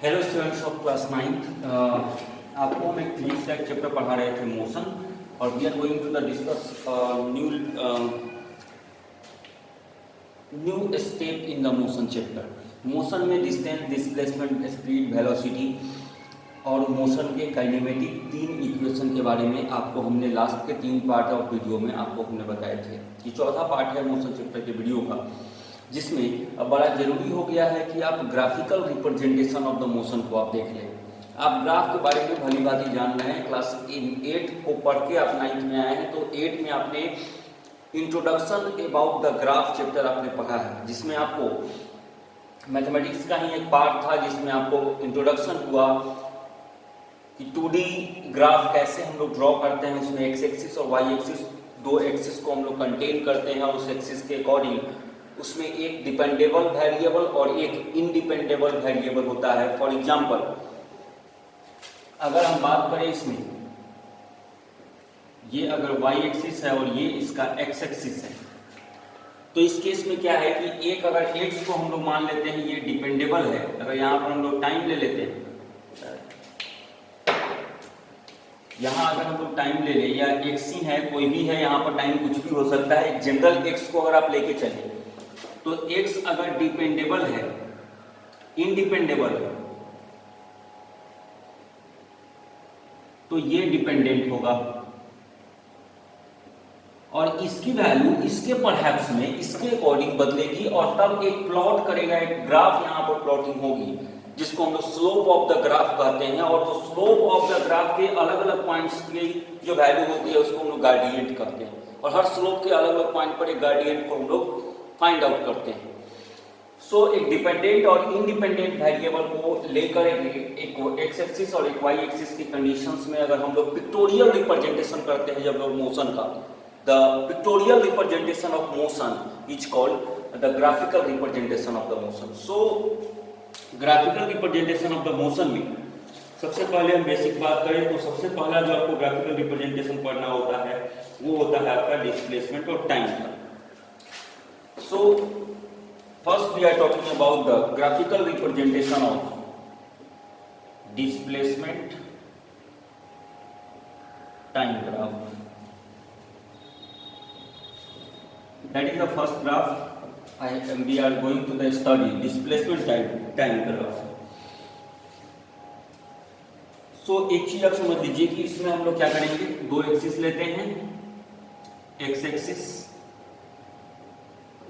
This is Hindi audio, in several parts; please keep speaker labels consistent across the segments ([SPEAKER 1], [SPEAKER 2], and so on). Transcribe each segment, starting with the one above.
[SPEAKER 1] Hello students of class 9। आपको हम एक फिजिक्स का एक चैप्टर पढ़ा रहे थे मोशन, और we are going to the discuss new step in the motion chapter. Motion में डिस्टेंस, डिस्प्लेसमेंट, स्पीड, वेलोसिटी और मोशन के काइनेमेटिक 3 इक्वेशन के बारे में आपको हमने लास्ट के 3 पार्ट ऑफ वीडियो में आपको हमने बताए थे। ये चौथा पार्ट है मोशन चैप्टर के वीडियो का, जिसमें अब बड़ा जरूरी हो गया है कि आप graphical representation of the motion को आप देख लें। आप ग्राफ के बारे में भली भांति जान रहे हैं, क्लास 8 को पढ़ के आप 9th में आए हैं, तो 8 में आपने introduction about the graph chapter आपने पढ़ा है, जिसमें आपको मैथमेटिक्स का ही एक पार्ट था जिसमें आपको इंट्रोडक्शन हुआ कि 2D ग्राफ कैसे हम लोग ड्रॉ करते हैं। उसमें एक्स एक्सिस और वाई एक्सिस, 2 एक्सिस को हम लोग कंटेन करते हैं, और उस एक्सिस के अकॉर्डिंग उसमें एक डिपेंडेबल वेरिएबल और एक इंडिपेंडेबल वेरिएबल होता है। फॉर एग्जांपल, अगर हम बात करें इसमें, ये अगर y एक्सिस है और ये इसका x एक्सिस है, तो इस केस में क्या है कि एक अगर x को हम लोग मान लेते हैं ये डिपेंडेबल है। अगर यहाँ पर हम लोग टाइम ले लेते हैं, यहाँ अगर हम लोग टाइम ले लें, या x ही है, कोई भी है, यहाँ पर टाइम कुछ भी हो सकता है, एक जनरल x को अगर आप लेके चलें, तो x अगर डिपेंडेबल है, इंडिपेंडेबल है, तो ये डिपेंडेंट होगा, और इसकी वैल्यू इसके परहैप्स में इसके अकॉर्डिंग बदलेगी, और तब एक प्लॉट करेगा, एक ग्राफ यहाँ पर प्लॉटिंग होगी, जिसको हम लोग स्लोप ऑफ द ग्राफ कहते हैं। और वो स्लोप ऑफ द ग्राफ के अलग अलग पॉइंट्स की जो वैल्यू होती है उसको हम लोग ग्रेडियंट कहते हैं, और हर स्लोप के अलग अलग पॉइंट पर एक ग्रेडियंट को हम लोग फाइंड आउट करते हैं। सो एक डिपेंडेंट और इंडिपेंडेंट वेरिएबल को लेकर एक एक्स एक्सिस और एक वाई एक्सिस की कंडीशंस में अगर हम लोग पिक्टोरियल रिप्रेजेंटेशन करते हैं जब लोग मोशन का, the pictorial representation of motion is called the graphical representation of the motion. So graphical representation of the motion में सबसे पहले हम बेसिक बात करें तो सबसे पहला जो आपको ग्राफिकल रिप्रेजेंटेशन पढ़ना होता है वो होता है आपका डिस्प्लेसमेंट और टाइम का। So first we are talking about the graphical representation of displacement time graph. That is the first graph we are going to the study, displacement time graph. So एक चीज आप समझ लीजिए कि इसमें हम लोग क्या करेंगे, 2 एक्सिस लेते हैं, एक्स एक्सिस,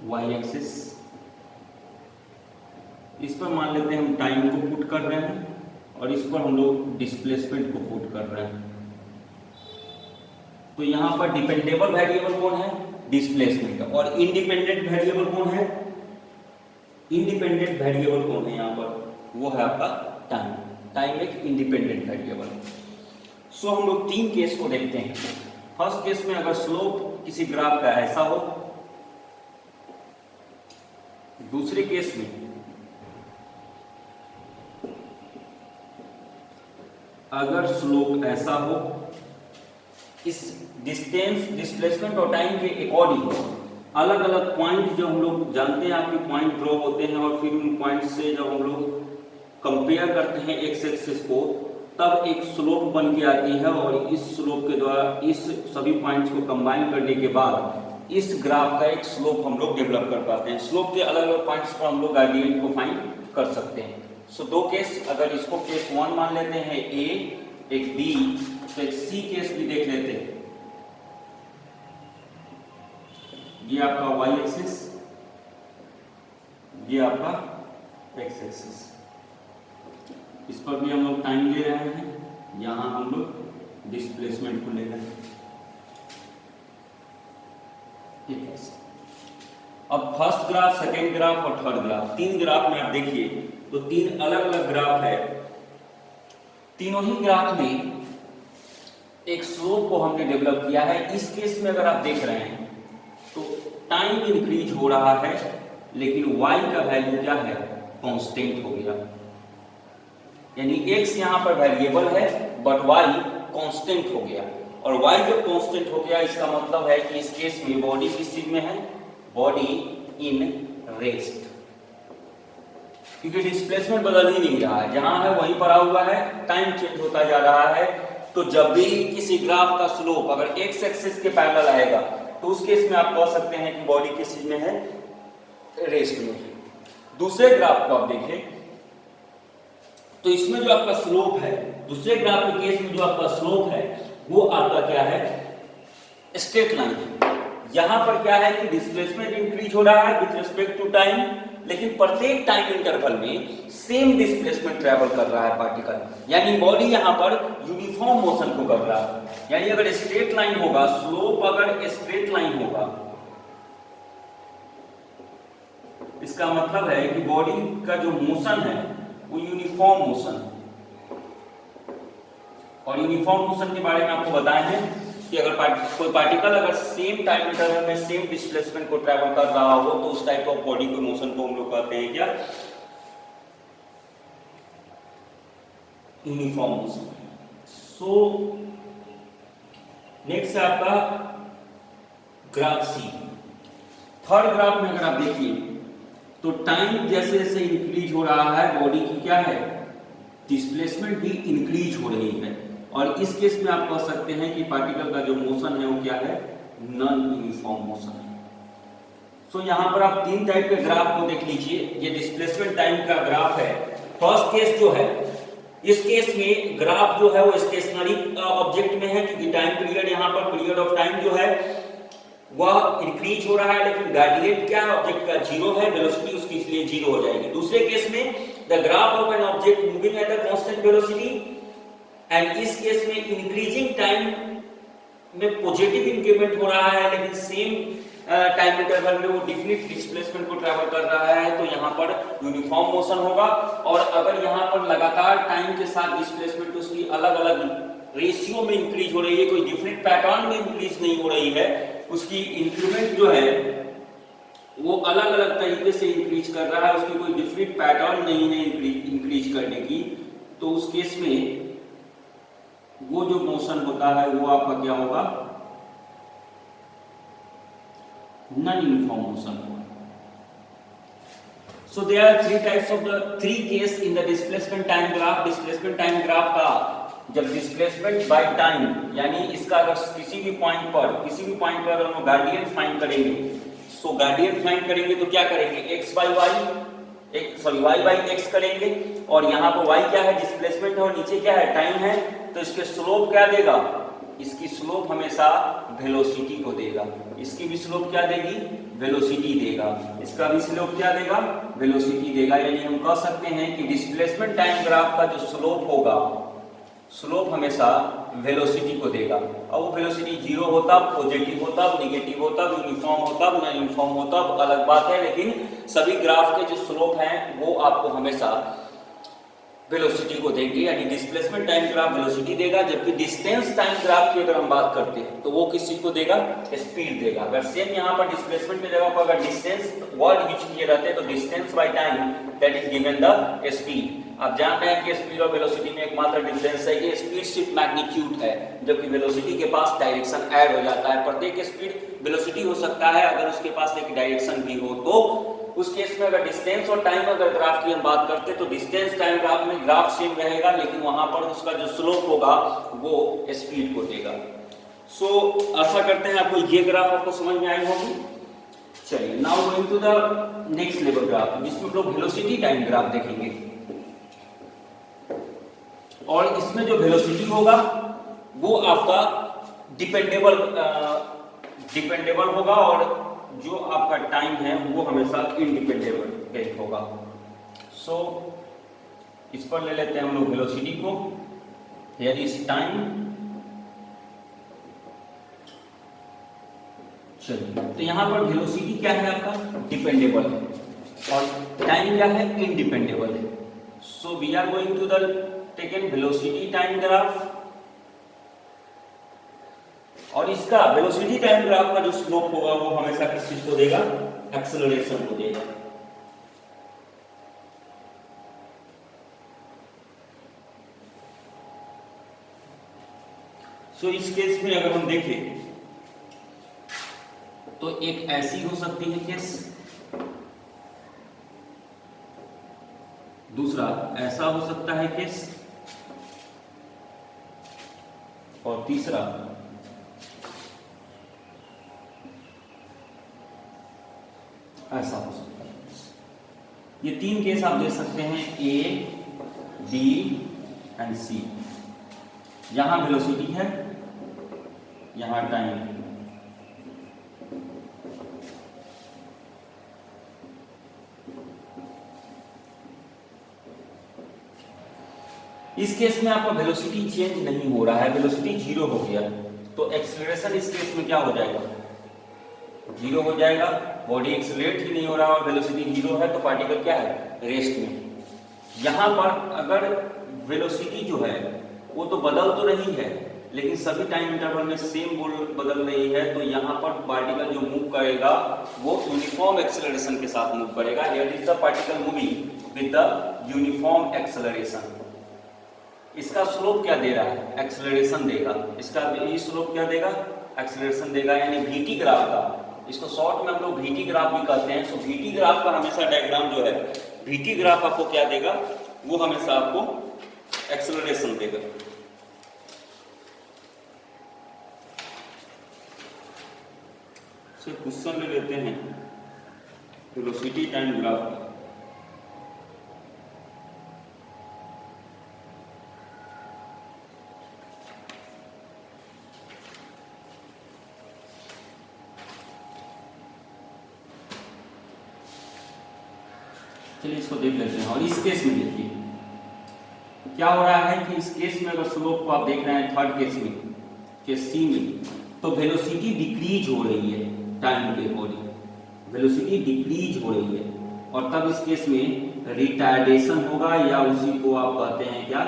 [SPEAKER 1] वाई एक्सिस, इस पर मान लेते हैं हम टाइम को पुट कर रहे हैं, और इस पर हम लोग डिस्प्लेसमेंट को पुट कर रहे हैं। तो यहाँ पर डिपेंडेबल वेरिएबल कौन है, डिस्प्लेसमेंट, और इंडिपेंडेंट वेरिएबल कौन है, इंडिपेंडेंट वेरिएबल कौन है यहाँ पर, वो है आपका टाइम। टाइम एक इंडिपेंडेंट वेरिएबल। सो हम लोग 3 केस को देखते हैं। फर्स्ट केस में अगर स्लोप किसी ग्राफ का ऐसा हो, दूसरे केस में अगर स्लोप ऐसा हो, इस डिस्टेंस, डिस्प्लेसमेंट और टाइम के अकॉर्डिंग अलग अलग पॉइंट जो हम लोग जानते हैं आपके पॉइंट ड्रॉ होते हैं, और फिर उन पॉइंट से जब हम लोग कंपेयर करते हैं एक्स एक्सिस को, तब एक स्लोप बन के आती है, और इस स्लोप के द्वारा इस सभी पॉइंट्स को कंबाइन करने के बाद इस ग्राफ का एक स्लोप हम लोग डेवलप कर पाते हैं। स्लोप के अलग अलग पॉइंट्स पर हम लोग ग्रेडियंट को फाइंड कर सकते हैं। सो 2 केस, अगर इसको केस 1 मान लेते हैं ए, एक बी, तो एक सी केस भी देख लेते हैं। ये आपका वाई एक्सिस, ये आपका एक्स एक्सिस, इस पर भी हम लोग टाइम ले रहे हैं, यहाँ हम लोग डिस्प्लेसमेंट को ले रहे हैं। ठीक है। अब फर्स्ट ग्राफ, सेकेंड ग्राफ और थर्ड ग्राफ, 3 ग्राफ में आप देखिए तो 3 अलग अलग ग्राफ है। तीनों ही ग्राफ में एक स्लोप को हमने डेवलप किया है। इस केस में अगर आप देख रहे हैं तो टाइम इंक्रीज हो रहा है, लेकिन y का वैल्यू क्या है, कांस्टेंट हो गया। यानी x यहाँ पर वेरिएबल है, बट y कांस्टेंट हो गया, और y जब कांस्टेंट हो गया इसका मतलब है कि इस केस में बॉडी किस चीज में है, बॉडी इन रेस्ट। क्योंकि डिस्प्लेसमेंट बदल ही नहीं रहा है, जहां है वहीं पड़ा हुआ है, टाइम चेंज होता जा रहा है। तो जब भी किसी ग्राफ का स्लोप अगर एक्स एक्सिस के पैरेलल आएगा तो उस केस में आप कह सकते हैं कि बॉडी किस चीज में है, रेस्ट में। दूसरे ग्राफ को आप देखें तो इसमें जो आपका स्लोप है, दूसरे ग्राफ के केस में जो आपका स्लोप है वो आपका क्या है, स्ट्रेट लाइन है। यहां पर क्या है कि डिस्प्लेसमेंट इंक्रीज हो रहा है विद रिस्पेक्ट टू टाइम, लेकिन प्रत्येक टाइम इंटरवल में सेम डिस्प्लेसमेंट ट्रेवल कर रहा है पार्टिकल, यानी बॉडी यहां पर यूनिफॉर्म मोशन को कर रहा है। यानी अगर स्ट्रेट लाइन होगा, स्लोप अगर स्ट्रेट लाइन होगा, इसका मतलब है कि बॉडी का जो मोशन है वो यूनिफॉर्म मोशन, और यूनिफॉर्म मोशन के बारे में आपको बताए हैं कि अगर कोई पार्टिकल अगर सेम टाइम इंटरवल में सेम डिस्प्लेसमेंट को ट्रैवल कर रहा हो तो उस टाइप ऑफ बॉडी के मोशन को हम लोग कहते हैं क्या, यूनिफॉर्म मोशन। सो नेक्स्ट है आपका ग्राफ सी। थर्ड ग्राफ में अगर आप देखिए तो टाइम जैसे जैसे इंक्रीज हो रहा है बॉडी की क्या है, डिस्प्लेसमेंट भी इंक्रीज हो रही है, और इस केस में आप कह सकते हैं कि पार्टिकल का जो मोशन है वो क्या है, नॉन यूनिफॉर्म मोशन है। सो यहां पर आप तीन टाइप के ग्राफ को देख लीजिए। ये डिस्प्लेसमेंट टाइम का ग्राफ है। फर्स्ट केस जो है, इस केस में ग्राफ जो है वो स्टेशनरी ऑब्जेक्ट में है, क्योंकि टाइम पीरियड यहां पर पीरियड ऑफ टाइम जो है वह इंक्रीज हो रहा है, लेकिन ग्रेडियंट क्या है ऑब्जेक्ट का, जीरो है, वेलोसिटी उसकी इसलिए जीरो हो जाएगी। दूसरे केस में the graph of an object moving at a constant velocity, and इस केस में इंक्रीजिंग टाइम में पॉजिटिव इंक्रीमेंट हो रहा है, लेकिन सेम टाइम इंटरवल में वो डिफिनिट डिस्प्लेसमेंट को ट्रैवल कर रहा है, तो यहाँ पर यूनिफॉर्म मोशन होगा। और अगर यहाँ पर लगातार टाइम के साथ डिस्प्लेसमेंट उसकी अलग अलग रेशियो में इंक्रीज हो रही है, कोई डिफरेंट पैटर्न में इंक्रीज नहीं हो रही है, उसकी इंक्रीमेंट जो है वो अलग अलग तरीके से इंक्रीज कर रहा है, उसकी कोई डिफरेंट पैटर्न नहीं है इंक्रीज करने की, तो उस केस में वो जो मोशन होता है वो आपका क्या होगा, नॉन यूनिफॉर्म मोशन होगा। So there are three case in the displacement time graph. Displacement time graph का जब डिस्प्लेसमेंट बाय टाइम, यानी इसका अगर किसी भी पॉइंट पर अगर हम गार्डियन फाइंड करेंगे, सो गार्डियन फाइंड करेंगे तो क्या करेंगे, y बाई x करेंगे, और यहाँ पर y क्या है, डिस्प्लेसमेंट है, और नीचे क्या है, टाइम है, तो इसके स्लोप क्या देगा, इसकी स्लोप हमेशा वेलोसिटी को देगा। इसकी भी स्लोप क्या देगी, वेलोसिटी देगा, इसका भी स्लोप क्या देगा, वेलोसिटी देगा। यानी हम कह सकते हैं कि डिस्प्लेसमेंट टाइम ग्राफ का जो स्लोप होगा, स्लोप हमेशा वेलोसिटी को देगा, और वो वेलोसिटी जीरो होता, पॉजिटिव होता, नेगेटिव होता, यूनिफॉर्म होता, नॉन यूनिफॉर्म होता, अलग बात है, लेकिन सभी ग्राफ के जो स्लोप हैं वो आपको हमेशा वेलोसिटी को देंगे। यानी डिस्प्लेसमेंट टाइम ग्राफ वेलोसिटी देगा, जबकि डिस्टेंस टाइम ग्राफ की अगर हम बात करते हैं तो वो किस चीज को देगा, स्पीड देगा। अगर सेम यहाँ पर डिस्प्लेसमेंट की जगह पर अगर डिस्टेंस वर्ड यूज किए रहते हैं तो distance by time that is given the speed. आप जानते हैं कि स्पीड और वेलोसिटी में एकमात्र डिफरेंस है कि स्पीड सिर्फ मैग्नीट्यूड है, जबकि वेलोसिटी के पास डायरेक्शन ऐड हो जाता है। प्रत्येक स्पीड वेलोसिटी हो सकता है अगर उसके पास एक डायरेक्शन भी हो, तो उस केस में अगर डिस्टेंस और टाइम अगर ग्राफ की हम बात करते हैं तो डिस्टेंस टाइम ग्राफ में ग्राफ सेम रहेगा, लेकिन वहां पर उसका जो स्लोप होगा वो स्पीड को देगा। सो आशा करते हैं आपको ये ग्राफ आपको समझ में आई होगी। चलिए now going to the next level graph, जिसमें हम लोग वेलोसिटी टाइम ग्राफ देखेंगे। और इसमें जो वेलोसिटी होगा वो आपका डिपेंडेबल होगा, और जो आपका टाइम है वो हमेशा इंडिपेंडेबल होगा। सो इस पर ले लेते हैं हम लोग वेलोसिटी को, हियर इज टाइम। चलिए तो यहां पर वेलोसिटी क्या है आपका, डिपेंडेबल है, और टाइम क्या है, इंडिपेंडेबल है। So we are going to the taken velocity time graph, और इसका वेलोसिटी टाइम ग्राफ का जो स्लोप होगा वो हमेशा किस चीज को देगा, एक्सेलरेशन को देगा। सो इस केस में अगर हम देखें तो एक ऐसी हो सकती है केस, दूसरा ऐसा हो सकता है केस, और तीसरा ऐसा हो सकता है। ये तीन केस आप दे सकते हैं, ए, बी एंड सी। यहां वेलोसिटी है, यहां टाइम है। इस केस में आपका वेलोसिटी चेंज नहीं हो रहा है, वेलोसिटी जीरो हो गया, तो एक्सीलरेशन इस केस में क्या हो जाएगा, जीरो हो जाएगा। बॉडी एक्सीलरेट ही नहीं हो रहा और वेलोसिटी जीरो है, तो पार्टिकल क्या है, रेस्ट में। यहां पर अगर वेलोसिटी जो है वो तो बदल तो रही है, लेकिन सभी टाइम इंटरवल में सेम बदल रही है, तो यहाँ पर पार्टिकल जो मूव करेगा वो यूनिफॉर्म एक्सेलरेशन के साथ मूव करेगा। Here is the particle moving with the uniform acceleration. इसका स्लोप क्या दे रहा है, एक्सेलरेशन देगा। इसका ये स्लोप क्या देगा, एक्सेलरेशन देगा, यानी वीटी ग्राफ का, इसको शॉर्ट में हम लोग वीटी ग्राफ भी कहते हैं। सो वीटी ग्राफ का हमेशा डायग्राम जो है, वीटी ग्राफ आपको क्या देगा, वो हमेशा आपको एक्सेलरेशन देगा। क्वेश्चन ले लेते हैं वेलोसिटी टाइम ग्राफ का। चलिए इसको देख लेते हैं। और इस केस में देखिए क्या हो रहा है कि इस केस में अगर स्लोप को आप देख रहे हैं, थर्ड केस में, केस सी में, तो वेलोसिटी डिक्रीज हो रही है टाइम के अकॉर्डिंग, वेलोसिटी डिक्रीज हो रही है, और तब इस केस में रिटार्डेशन होगा, या उसी को आप कहते हैं क्या,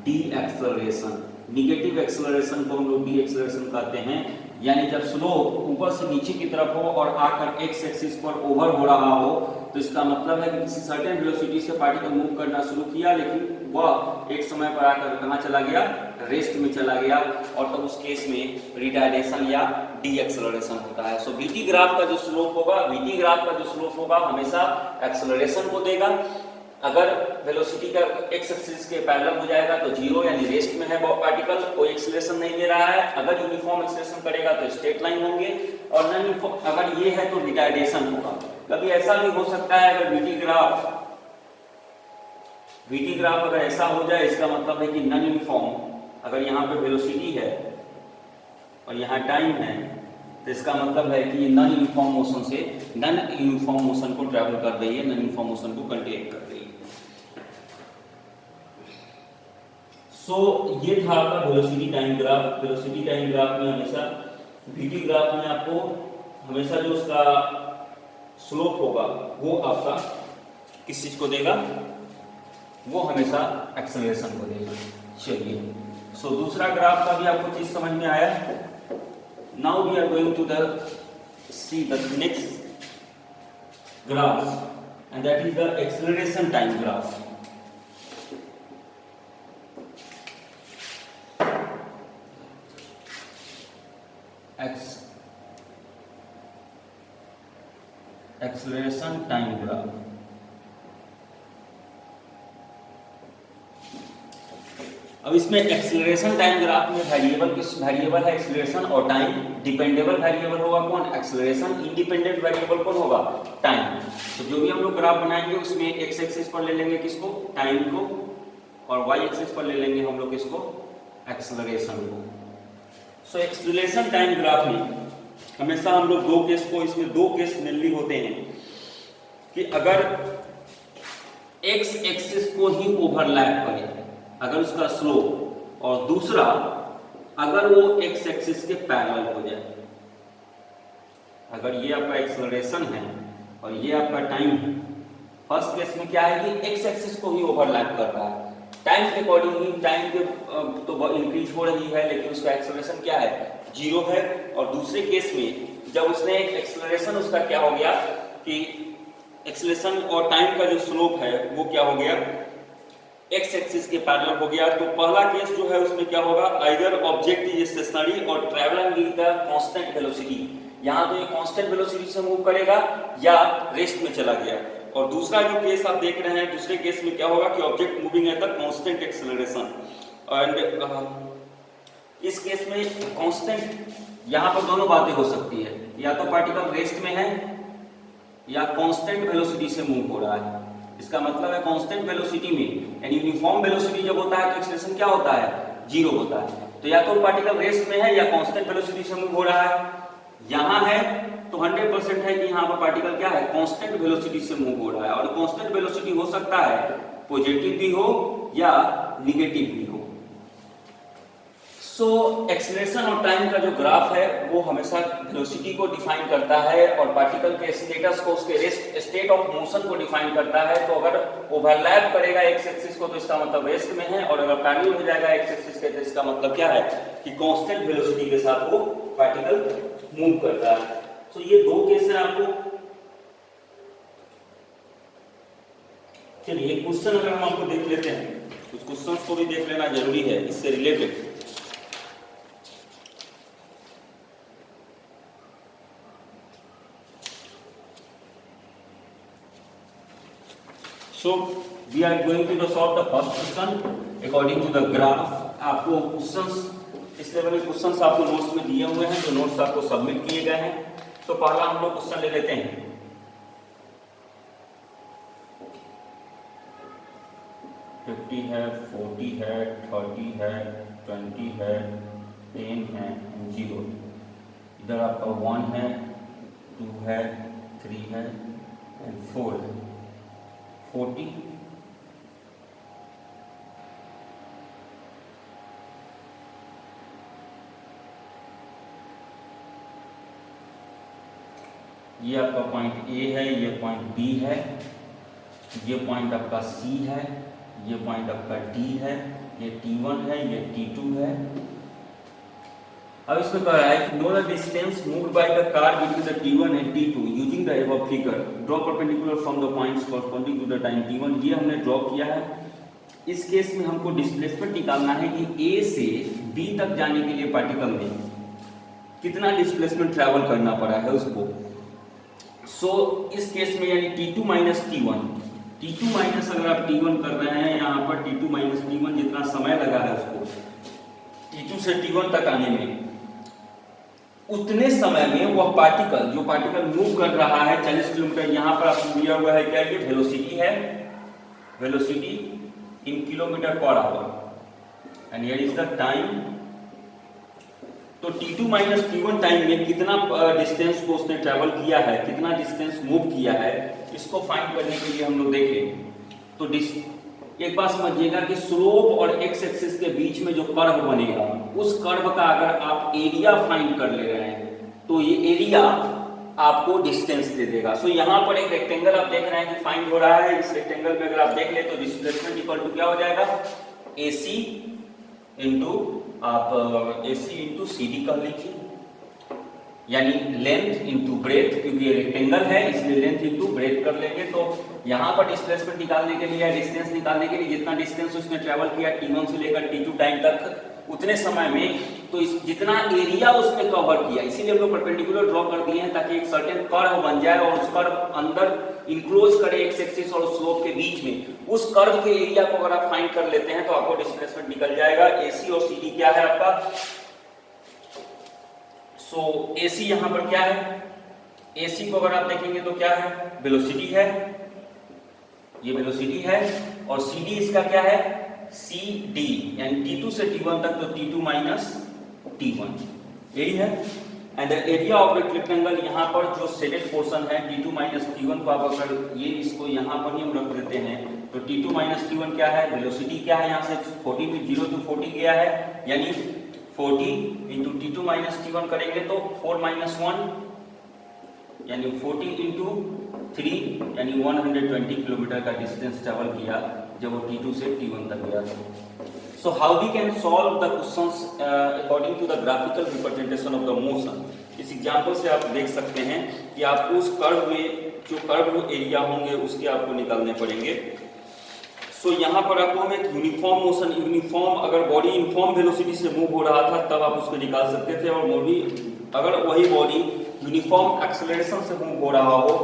[SPEAKER 1] डी एक्सेलरेशन। निगेटिव एक्सेलरेशन को हम लोग डी एक्सेलरेशन कहते हैं, यानी जब स्लोप ऊपर से नीचे की तरफ हो और आकर एक्स एक्सिस पर ओवर हो रहा हो, तो इसका मतलब है कि किसी सर्टेन वेलोसिटी से पार्टिकल मूव करना शुरू किया, लेकिन वह एक समय पर आकर कहाँ चला गया, रेस्ट में चला गया, और तब उस केस में रिटार्डेशन या डी एक्सेलरेशन होता है। सो वीटी ग्राफ का जो स्लोप होगा, वीटी ग्राफ का जो स्लोप होगा हमेशा एक्सेलरेशन को देगा। अगर वेलोसिटी का एक्स एक्सिस के पैरेलल हो जाएगा तो जीरो, यानी रेस्ट में है वो पार्टिकल, कोई एक्सेलरेशन नहीं ले रहा है। अगर यूनिफॉर्म एक्सेलरेशन करेगा तो स्ट्रेट लाइन होंगे, और नॉन यूनिफॉर्म अगर ये है तो रिटार्डेशन होगा। कभी ऐसा भी हो सकता है, अगर वीटी ग्राफ अगर ऐसा हो जाए, इसका मतलब है कि नॉन यूनिफॉर्म, अगर यहाँ पे वेलोसिटी है और यहाँ टाइम है, तो इसका मतलब है कि नॉन यूनिफॉर्म मोशन से नॉन यूनिफॉर्म मोशन को ट्रैवल कर रही है, नॉन यूनिफॉर्म मोशन को कंटेन कर रही है। सो ये था आपका velocity time graph. Velocity time graph में हमेशा, वीटी ग्राफ में आपको हमेशा जो उसका स्लोप होगा वो आपका किस चीज को देगा, वो हमेशा एक्सेलरेशन को देगा। चलिए, सो दूसरा ग्राफ का भी आपको चीज समझ में आया। Now we are going to see the next graph, and that is the acceleration time graph. Acceleration time graph. अब इसमें एक्सेलरेशन टाइम ग्राफ में वेरिएबल किस वेरिएबल है, एक्सेलरेशन, और टाइम डिपेंडेबल वेरिएबल होगा कौन, एक्सेलरेशन। इंडिपेंडेंट वेरिएबल कौन होगा, टाइम। तो जो भी हम लोग ग्राफ बनाएंगे उसमें एक्स एक्सिस पर ले लेंगे किसको, टाइम को, और वाई एक्सिस पर ले लेंगे हम लोग किसको, एक्सेलरेशन को। सो एक्सेलरेशन टाइम ग्राफ में हमेशा हम लोग दो केस को, इसमें दो केस मेनली होते हैं कि अगर एक्स एक्सिस को ही ओवरलैप करे, अगर उसका स्लोप, और दूसरा अगर वो एक्स एक्सिस के पैरेलल हो जाए। अगर ये आपका एक्सेलरेशन है और ये आपका टाइम है, फर्स्ट केस में क्या है कि एक्स एक्सिस को ही ओवरलैप कर रहा है, टाइम के अकॉर्डिंग ही, टाइम के तो इंक्रीज हो रही है, लेकिन उसका एक्सेलरेशन क्या है, जीरो है। और दूसरे केस में जब उसने एक्सेलरेशन, उसका क्या हो गया कि एक्सेलरेशन और टाइम का जो स्लोप है वो क्या हो गया, एक्स एक्सिस के पैरेलल हो गया। तो पहला केस जो है उसमें क्या होगा, आइदर ऑब्जेक्ट इज स्टेशनरी और travelling with the constant velocity, यहाँ तो ये कांस्टेंट वेलोसिटी से मूव करेगा या रेस्ट में चला गया। और दूसरा जो केस आप देख रहे हैं, दूसरे केस में क्या होगा कि object moving at the constant acceleration, and इस केस में कांस्टेंट, यहां पर दोनों बातें हो सकती है, या तो पार्टिकल रेस्ट में है या कांस्टेंट वेलोसिटी से मूव हो रहा है। इसका मतलब है कांस्टेंट वेलोसिटी में, यानी यूनिफॉर्म वेलोसिटी जब होता है तो एक्सेलरेशन क्या होता है, जीरो होता है। तो या तो पार्टिकल रेस्ट में है या कांस्टेंट वेलोसिटी से मूव हो रहा है। यहां है तो 100% है कि यहाँ पर पार्टिकल क्या है, कांस्टेंट वेलोसिटी से मूव हो रहा है, और कांस्टेंट वेलोसिटी हो सकता है पॉजिटिव भी हो या निगेटिव भी हो। सो एक्सेलरेशन और टाइम का जो ग्राफ है वो हमेशा वेलोसिटी को डिफाइन करता है और पार्टिकल के स्टेटस को, उसके रेस्ट स्टेट ऑफ मोशन को डिफाइन करता है। तो अगर ओवरलैप करेगा एक्स एक्सिस को तो इसका मतलब रेस्ट में है, और अगर पैरेलल हो जाएगा एक्स एक्सिस के तो इसका मतलब क्या है कि कांस्टेंट वेलोसिटी के साथ वो पार्टिकल मूव करता है। तो ये दो केस है आपको। चलिए एक क्वेश्चन अगर हम आपको देख लेते हैं, कुछ क्वेश्चंस को भी देख लेना जरूरी है इससे related. So we are going to solve the first question according to the graph। आपको क्वेश्चंस इस लेवल के क्वेश्चंस आपको नोट्स में दिए हुए हैं, जो नोट्स आपको सबमिट किए गए हैं। तो पहला हम लोग क्वेश्चन ले लेते हैं। 50 है, 40 है, 30 है, 20 है, 10 है, 0। इधर आपका 1 है, 2 है, 3 है एंड 4 है। 40 ये आपका पॉइंट ए है, ये पॉइंट बी है, ये पॉइंट आपका सी है, ये पॉइंट आपका डी है, ये T1 है, ये T2 है। अब इसमें कह रहा है कि know the distance moved by the car between the T1 and T2 using the above figure, draw perpendicular from the points corresponding to the time T1। ये हमने ड्रॉ किया है। इस केस में हमको डिस्प्लेसमेंट निकालना है कि A से B तक जाने के लिए पार्टिकल में कितना डिस्प्लेसमेंट ट्रैवल करना पड़ा है उसको। सो इस केस में यानी T2 minus T1, T2 minus अगर आप T1 कर रहे हैं, यहाँ पर T2 माइनस T1 जितना समय लगा है उसको T2 से T1 तक आने में, उतने समय में वह पार्टिकल, जो पार्टिकल मूव कर रहा है 40 किलोमीटर, यहाँ पर आपको दिया हुआ है क्या, ये वेलोसिटी है, velocity in kilometre per hour and here is the time. तो T2 माइनस T1 टाइम में कितना डिस्टेंस को उसने ट्रैवल किया है, कितना डिस्टेंस मूव किया है, इसको फाइंड करने के लिए हम लोग देखें। तो एक बात समझिएगा कि स्लोप और एक्स एक्सिस के बीच में जो कर्व बनेगा, उस कर्व का अगर आप एरिया फाइंड कर ले रहे हैं तो ये एरिया आपको डिस्टेंस दे देगा। सो यहाँ पर एक रेक्टेंगल आप देख रहे हैं कि फाइंड हो रहा है। इस रेक्टेंगल में अगर आप देख ले तो डिस्प्लेसमेंट इक्वल टू क्या हो जाएगा, AC इंटू आप AC इंटू CD कर लीजिए, यानी लेंथ इंटू ब्रेथ, क्योंकि ये रेक्टेंगल है इसलिए लेंथ इंटू ब्रेथ कर लेंगे। तो यहाँ पर डिस्प्लेसमेंट निकालने के लिए या डिस्टेंस निकालने के लिए जितना डिस्टेंस उसने ट्रैवल किया T1 से लेकर T2 टाइम तक, उतने समय में तो इस जितना एरिया उसने कवर किया, इसीलिए हम लोग परपेंडिकुलर ड्रॉ कर दिए हैं ताकि एक सर्टेन कर्व बन जाए और उस कर्व अंदर इंक्लोज करे एक्स एक्सिस और स्लोप के बीच में। उस कर्व के एरिया को अगर आप फाइंड कर लेते हैं तो आपको डिस्प्लेसमेंट निकल जाएगा। AC और CD क्या है आपका, सो AC यहां पर क्या है, AC को अगर आप देखेंगे तो क्या है, वेलोसिटी है, ये वेलोसिटी है, और CD इसका क्या है, CD, यानी T2 से T1 तक, तो T2 माइनस T1 यही है। And the area of rectangle, यहाँ पर जो शेडेड पोर्शन है T2 माइनस T1 को आप अगर ये इसको यहाँ पर ही हम रख देते हैं तो T2 माइनस T1 क्या है, वेलोसिटी क्या है, यहाँ से 40 में 0 to 40 गया है, यानी 40 इंटू T2 माइनस T1 करेंगे तो 4 माइनस 1 यानी 40 इंटू 3 यानी 120 किलोमीटर का डिस्टेंस ट्रेवल किया जब वो T2 से T1 तक गया था। So how we can solve the questions according to the graphical representation of the motion। इस एग्जांपल से आप देख सकते हैं कि आपको उस कर्व में जो कर्व एरिया होंगे उसके आपको निकालने पड़ेंगे। सो यहाँ पर आपको हमें यूनिफॉर्म मोशन, यूनिफॉर्म अगर बॉडी यूनिफॉर्म वेलोसिटी से मूव हो रहा था तब आप उसको निकाल सकते थे, और बॉडी अगर वही बॉडी यूनिफॉर्म एक्सेलरेशन से मूव हो रहा हो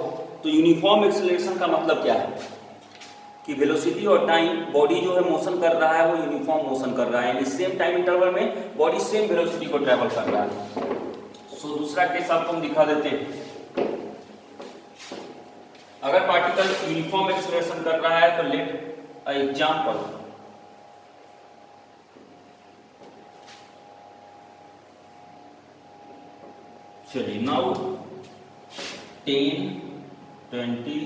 [SPEAKER 1] तो यूनिफॉर्म एक्सेलरेशन का मतलब क्या है कि वेलोसिटी और टाइम, बॉडी जो है मोशन कर रहा है वो यूनिफॉर्म मोशन कर रहा है, यानी सेम टाइम इंटरवल में बॉडी सेम वेलोसिटी को ट्रेवल कर रहा है। सो दूसरा केस आपको हम दिखा देते हैं। अगर पार्टिकल यूनिफॉर्म एक्सेलरेशन कर रहा है तो लेट अ एग्जांपल, चलिए नाउ 10, 20,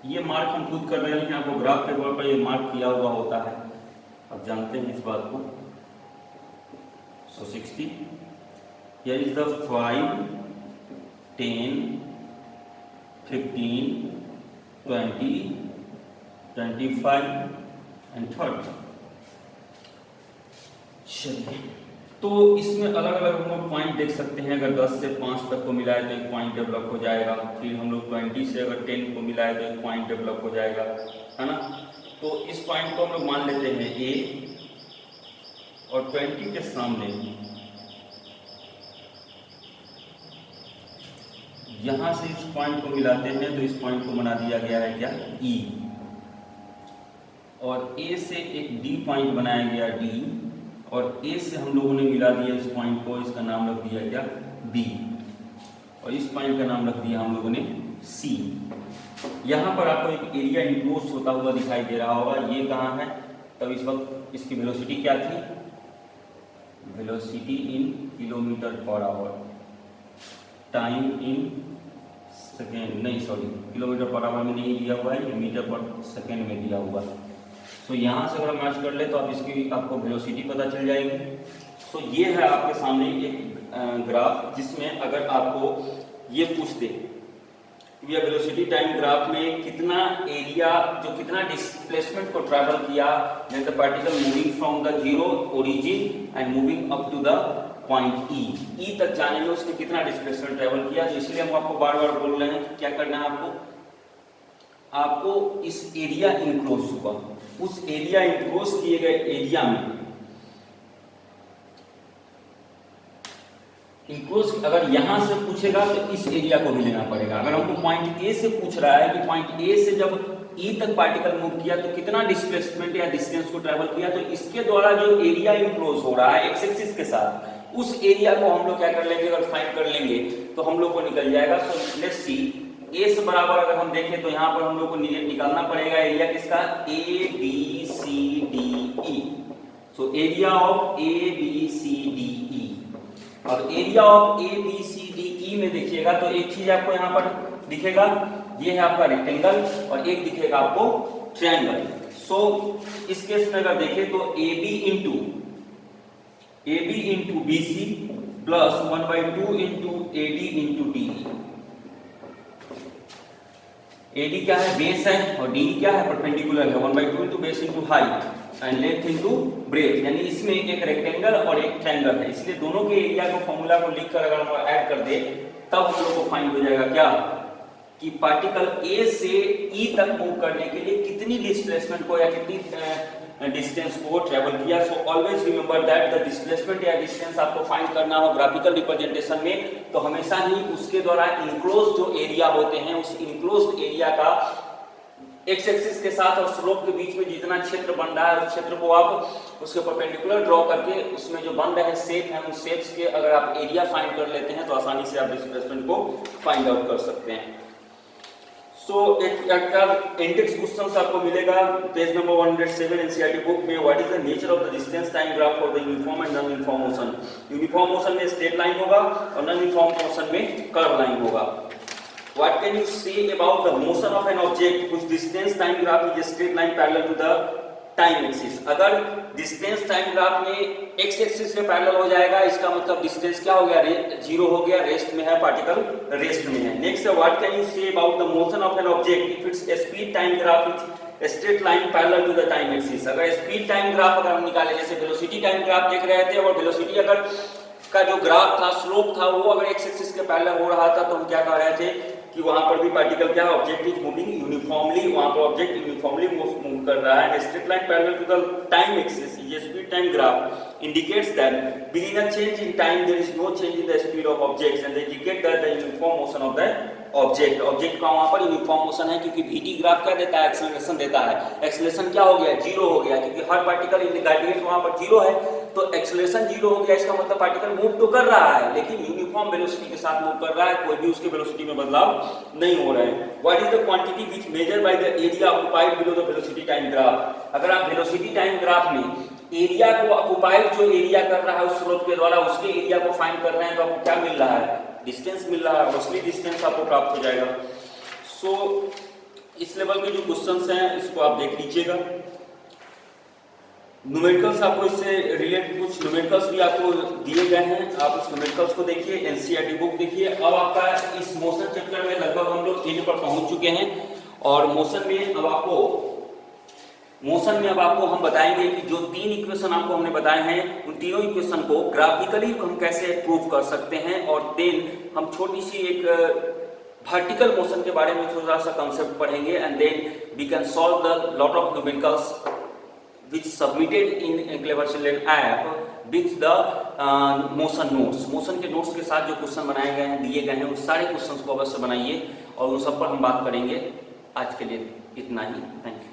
[SPEAKER 1] ये मार्क हम खुद कर रहे हैं, लेकिन आपको ग्राफ के तौर पर ये मार्क किया हुआ होता है, आप जानते हैं इस बात को। सो 60, हियर इज द 5, 10, 15, 20, 25 एंड 30। चलिए, तो इसमें अलग अलग हम लोग पॉइंट देख सकते हैं। अगर 10 से 5 तक को मिलाए तो एक पॉइंट डेवलप हो जाएगा, फिर हम लोग 20 से अगर 10 को मिलाए तो एक पॉइंट डेवलप हो जाएगा, है ना। तो इस पॉइंट को हम लोग मान लेते हैं ए, और 20 के सामने यहां से इस पॉइंट को मिलाते हैं तो इस पॉइंट को बना दिया गया है क्या, ई, और ए से एक डी पॉइंट बनाया गया डी, और ए से हम लोगों ने मिला दिया इस पॉइंट को, इसका नाम रख दिया क्या, बी, और इस पॉइंट का नाम रख दिया हम लोगों ने सी। यहाँ पर आपको एक एरिया इंक्लोज होता हुआ दिखाई दे रहा होगा, ये कहाँ है, तब इस वक्त इसकी वेलोसिटी क्या थी, velocity in kilometre per hour, time in second, नहीं सॉरी, किलोमीटर पर आवर में नहीं दिया हुआ है, मीटर पर सेकेंड में दिया हुआ है। तो यहाँ से अगर हम मैच कर ले तो आप इसकी आपको वेलोसिटी पता चल जाएगी। तो ये है आपके सामने एक ग्राफ, जिसमें अगर आपको ये पूछ दे कि यह वेलोसिटी टाइम ग्राफ में कितना एरिया, जो कितना डिस्प्लेसमेंट को ट्रैवल किया, when the particle moving from the zero origin and moving up to the point E तक जाने में उसने कितना डिस्प्लेसमेंट ट्रैवल किया। तो इसलिए हम आपको बार बार बोल रहे हैं कि क्या करना है आपको इस एरिया इंक्लोज हुआ, उस एरिया इंक्लोज किए गए एरिया में इंक्लोज, अगर यहां से पूछेगा तो इस एरिया को भी लेना पड़ेगा। अगर हमको पॉइंट ए से पूछ रहा है कि पॉइंट ए से जब ई तक पार्टिकल मूव किया तो कितना डिस्प्लेसमेंट या डिस्टेंस को ट्रैवल किया, तो इसके द्वारा जो एरिया इंक्लोज हो रहा है एक्स एक्सिस के साथ, उस एरिया को हम लोग क्या कर लेंगे, अगर फाइंड कर लेंगे तो हम लोग को निकल जाएगा। सो लेट्स सी, ए से बराबर अगर हम देखें तो यहाँ पर हम लोग को निकालना पड़ेगा एरिया किसका, A B C D E. So area of A B C D E, और area of A B C D E में देखिएगा तो एक चीज आपको यहाँ पर दिखेगा, ये है आपका रेक्टेंगल, और एक दिखेगा आपको ट्रायंगल। सो इस केस में अगर देखें तो A B into B C plus 1/2 into A D into D. AD क्या है, बेस है, और DE क्या है, परपेंडिकुलर है, 1/2 into base into height and length into breadth, यानी इसमें एक रेक्टेंगल और एक ट्रायंगल है। इसलिए दोनों के एरिया को फॉर्मूला को लिखकर अगर हम ऐड कर दे तब हम लोग को फाइंड हो जाएगा क्या, कि पार्टिकल A से E तक मूव करने के लिए कितनी डिस्प्लेसमेंट को या कितनी डिस्टेंस को ट्रेवल किया। So always remember that the displacement या डिस्टेंस आपको फाइंड करना हो ग्राफिकल रिप्रेजेंटेशन में, तो हमेशा ही उसके द्वारा इनक्लोज जो एरिया होते हैं उस इनक्लोज एरिया का एक्स एक्सिस के साथ और स्लोप के बीच में जितना क्षेत्र बन रहा है उस क्षेत्र को आप उसके परपेंडिकुलर ड्रॉ करके उसमें जो बन रहे शेप है उन शेप्स के अगर आप एरिया फाइंड कर लेते हैं तो आसानी से आप डिस्प्लेसमेंट को फाइंड आउट कर सकते हैं। सो एक इंडेक्स क्वेश्चन आपको मिलेगा पेज नंबर 107 एनसीईआरटी बुक में, what is the nature of the distance time graph for the uniform and non uniform motion. Uniform motion में स्ट्रेट लाइन होगा और नॉन यूनिफॉर्म मोशन में कर्व लाइन होगा। What can you say about the motion of an object whose distance time graph is a straight line parallel to the time axis? अगर distance time graph में x axis के parallel हो जाएगा इसका मतलब distance क्या हो गया, जीरो हो गया, रेस्ट में है, पार्टिकल रेस्ट में है। Next, what can you say about the motion of an object if its speed time graph is a straight line parallel to the time axis? अगर speed time graph अगर हम निकाले, जैसे velocity time graph देख रहे थे और velocity अगर का जो ग्राफ था, स्लोप था, वो अगर x एक्सिस के पैरेलल हो रहा था तो हम क्या कह रहे थे कि वहां पर भी पार्टिकल क्या, ऑब्जेक्ट इज मूविंग यूनिफॉर्मली, वहां पर ऑब्जेक्ट यूनिफॉर्मली मूव कर रहा है। Straight line parallel to the time axis, ये speed time graph indicates that within a change in time there is no change in the speed of objects and they indicate that the uniform motion of the object. Object का वहां पर यूनिफॉर्म मोशन है, क्योंकि वीटी ग्राफ क्या देता है, एक्सेलरेशन देता है। एक्सेलरेशन क्या हो गया, जीरो हो गया, क्योंकि हर पार्टिकल इन ग्रेडियंट वहां पर जीरो है, तो एक्सेलरेशन जीरो हो गया। इसका मतलब पार्टिकल मूव तो कर रहा है, लेकिन यूनिफॉर्म वेलोसिटी के साथ मूव कर रहा है, कोई भी उसके वेलोसिटी में बदलाव नहीं हो रहा है। What is the quantity which measure by the area occupied below the velocity time graph. अगर आप वेलोसिटी टाइम ग्राफ में एरिया को ऑक्युपाइड जो एरिया कर रहा है उस स्रोत के द्वारा, उसके एरिया को फाइंड कर रहे हैं, तो आपको क्या मिल रहा है, डिस्टेंस मिल रहा है, उसकी डिस्टेंस आपको प्राप्त हो जाएगा। सो इस लेवल के जो क्वेश्चंस हैं इसको आप देख लीजिएगा। न्यूमेरिकल्स आपको इससे रिलेटेड कुछ न्यूमेरिकल्स भी आपको दिए गए हैं, आप उस न्यूमेरिकल्स को देखिए, एनसीईआरटी बुक देखिए। अब आपका इस मोशन चैप्टर में लगभग हम लोग एंड पर पहुंच चुके हैं, और मोशन में अब आपको हम बताएंगे कि जो तीन इक्वेशन आपको हमने बताए हैं, उन तीनों इक्वेशन को ग्राफिकली हम कैसे प्रूव कर सकते हैं, और देन हम छोटी सी एक वर्टिकल मोशन के बारे में थोड़ा सा कंसेप्ट पढ़ेंगे, and then we can solve the lot of numericals which submitted in Clever Children app with the motion notes। Motion के नोट्स के साथ जो क्वेश्चन बनाए गए हैं, दिए गए हैं, उस सारे क्वेश्चंस को अवश्य बनाइए, और उन सब पर हम बात करेंगे। आज के लिए इतना ही, थैंक यू।